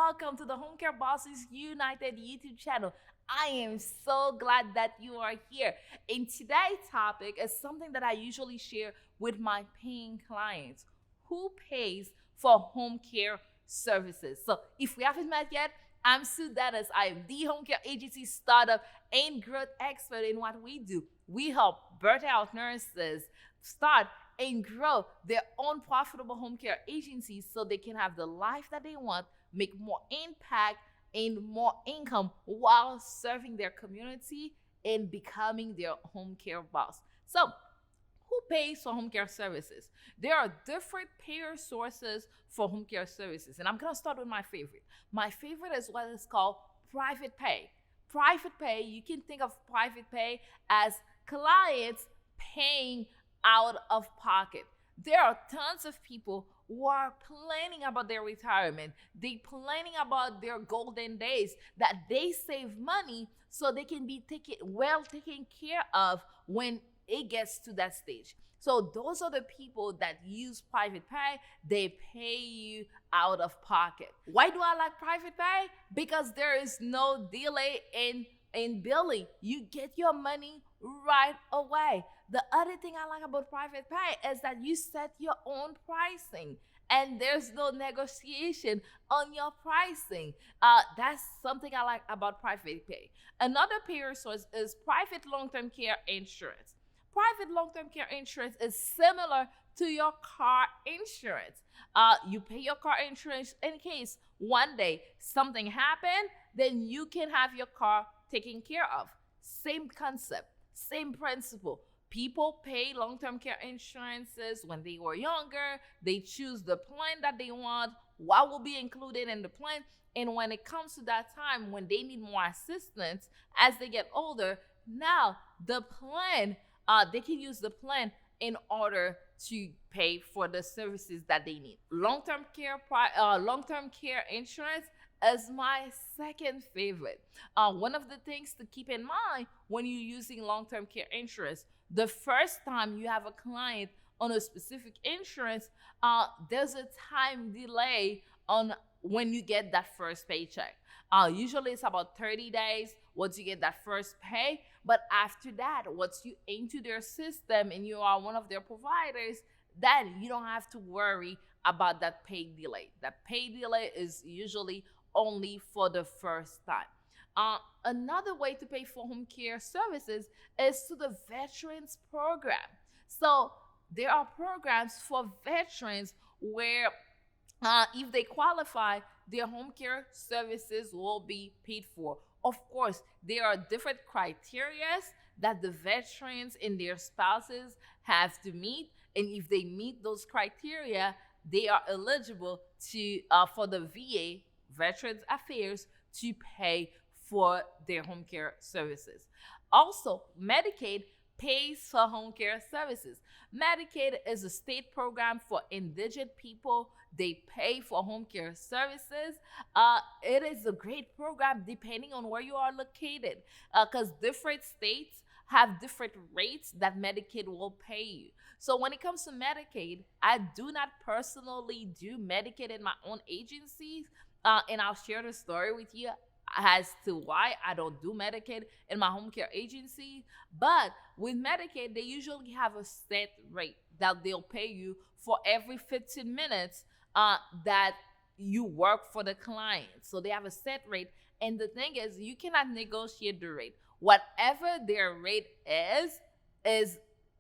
welcome to the Home Care Bosses United YouTube channel. I am so glad that you are here. And today's topic is something that I usually share with my paying clients. Who pays for home care services? So if we haven't met yet, I'm Sue Denis. I am the home care agency startup and growth expert in what we do. We help burnt-out nurses start and grow their own profitable home care agencies so they can have the life that they want, make more impact and more income while serving their community and becoming their home care boss. So, who pays for home care services? There are different payer sources for home care services, and I'm gonna start with my favorite. My favorite is what is called private pay. Private pay, you can think of private pay as clients paying out of pocket. There are tons of people who are planning about their retirement. They planning about their golden days, that they save money so they can be taken care of when it gets to that stage. So those are the people that use private pay. They pay you out of pocket. Why do I like private pay? Because there is no delay in billing. You get your money right away. The other thing I like about private pay is that you set your own pricing and there's no negotiation on your pricing. That's something I like about private pay. Another payer source is private long-term care insurance. Private long-term care insurance is similar to your car insurance. You pay your car insurance in case one day something happened, then you can have your car taken care of. Same concept, same principle. People pay long-term care insurances when they were younger. They choose the plan that they want, what will be included in the plan. And when it comes to that time when they need more assistance as they get older, now the plan, they can use the plan in order to pay for the services that they need. Long-term care insurance is my second favorite. One of the things to keep in mind when you're using long-term care insurance, the first time you have a client on a specific insurance, there's a time delay on when you get that first paycheck. Usually it's about 30 days once you get that first pay. But after that, once you into their system and you are one of their providers, then you don't have to worry about that pay delay. That pay delay is usually only for the first time. Another way to pay for home care services is to the veterans program. So there are programs for veterans where if they qualify, their home care services will be paid for. Of course, there are different criteria that the veterans and their spouses have to meet. And if they meet those criteria, they are eligible to for the VA, Veterans Affairs, to pay for their home care services. Also, Medicaid pays for home care services. Medicaid is a state program for indigent people. They pay for home care services. It is a great program depending on where you are located, because different states have different rates that Medicaid will pay you. So when it comes to Medicaid, I do not personally do Medicaid in my own agencies, and I'll share the story with you as to why I don't do Medicaid in my home care agency. But with Medicaid, they usually have a set rate that they'll pay you for every 15 minutes that you work for the client. So they have a set rate. And the thing is, you cannot negotiate the rate. Whatever their rate is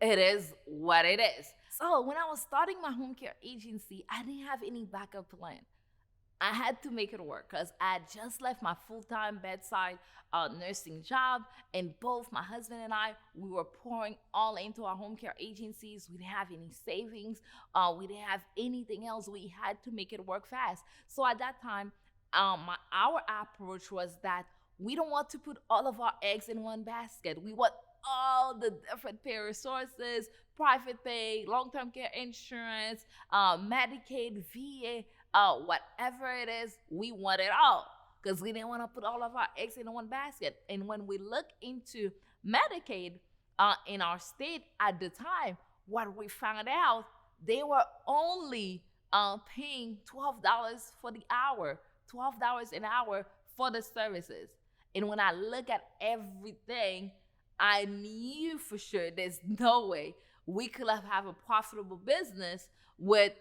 it is what it is. So when I was starting my home care agency, I didn't have any backup plan. I had to make it work because I had just left my full-time bedside nursing job, and both my husband and I, we were pouring all into our home care agencies. We didn't have any savings. We didn't have anything else. We had to make it work fast. So at that time, our approach was that we don't want to put all of our eggs in one basket. We want all the different payer sources, private pay, long-term care insurance, Medicaid, VA, whatever it is, we want it all because we didn't want to put all of our eggs in one basket. And when we look into Medicaid in our state at the time, what we found out, they were only paying $12 for the hour, $12 an hour for the services. And when I look at everything, I knew for sure there's no way we could have a profitable business with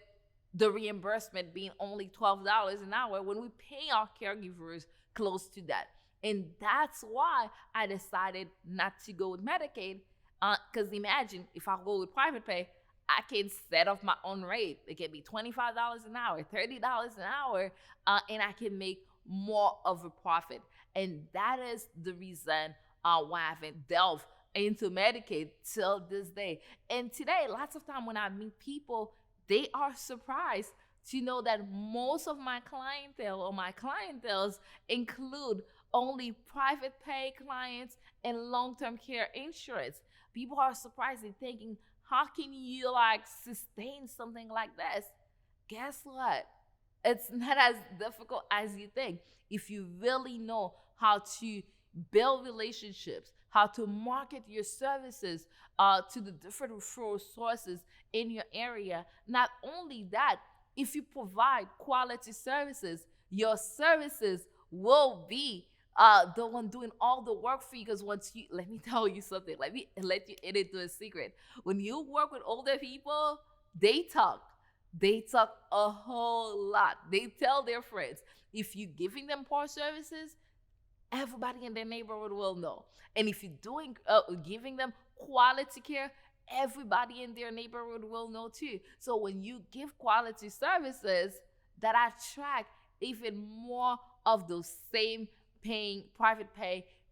the reimbursement being only $12 an hour when we pay our caregivers close to that. And that's why I decided not to go with Medicaid. Because imagine if I go with private pay, I can set off my own rate. It can be $25 an hour, $30 an hour, and I can make more of a profit. And that is the reason why I haven't delved into Medicaid till this day. And today, lots of time when I meet people, they are surprised to know that most of my clientele or my clienteles include only private pay clients and long-term care insurance. People are surprised and thinking, how can you sustain something like this? Guess what? It's not as difficult as you think. If you really know how to build relationships, how to market your services to the different referral sources in your area. Not only that, if you provide quality services, your services will be the one doing all the work for you. Because let me tell you something. Let me let you in into a secret. When you work with older people, they talk. They talk a whole lot. They tell their friends. If you're giving them poor services, everybody in their neighborhood will know. And if you're giving them quality care, everybody in their neighborhood will know too. So when you give quality services, that attract even more of those same private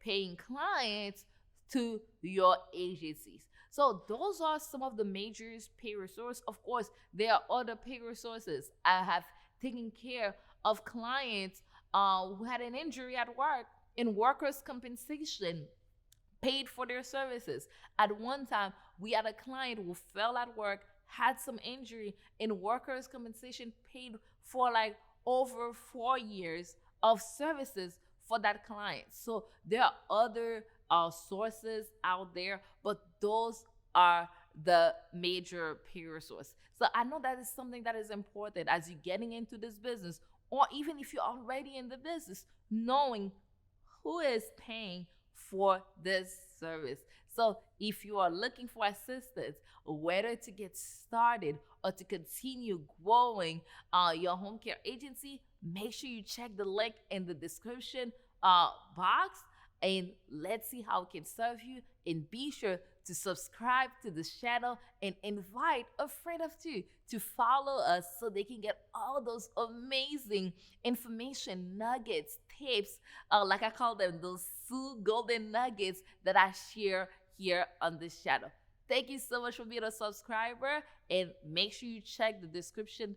paying clients to your agencies. So those are some of the major pay resources. Of course, there are other pay resources. I have taken care of clients who had an injury at work in workers' compensation, paid for their services. At one time, we had a client who fell at work, had some injury, and workers' compensation paid for over 4 years of services for that client. So there are other sources out there, but those are the major pay resources. So I know that is something that is important as you're getting into this business, or even if you're already in the business, knowing who is paying for this service. So if you are looking for assistance, whether to get started or to continue growing your home care agency, make sure you check the link in the description box, and let's see how it can serve you. And be sure to subscribe to the channel and invite a friend of two to follow us so they can get all those amazing information nuggets, tips, like I call them, those Sue golden nuggets that I share here on this channel. Thank you so much for being a subscriber, and make sure you check the description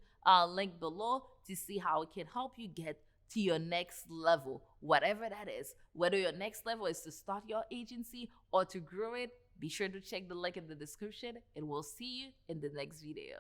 link below to see how it can help you get to your next level, whatever that is. Whether your next level is to start your agency or to grow it, be sure to check the link in the description, and we'll see you in the next video.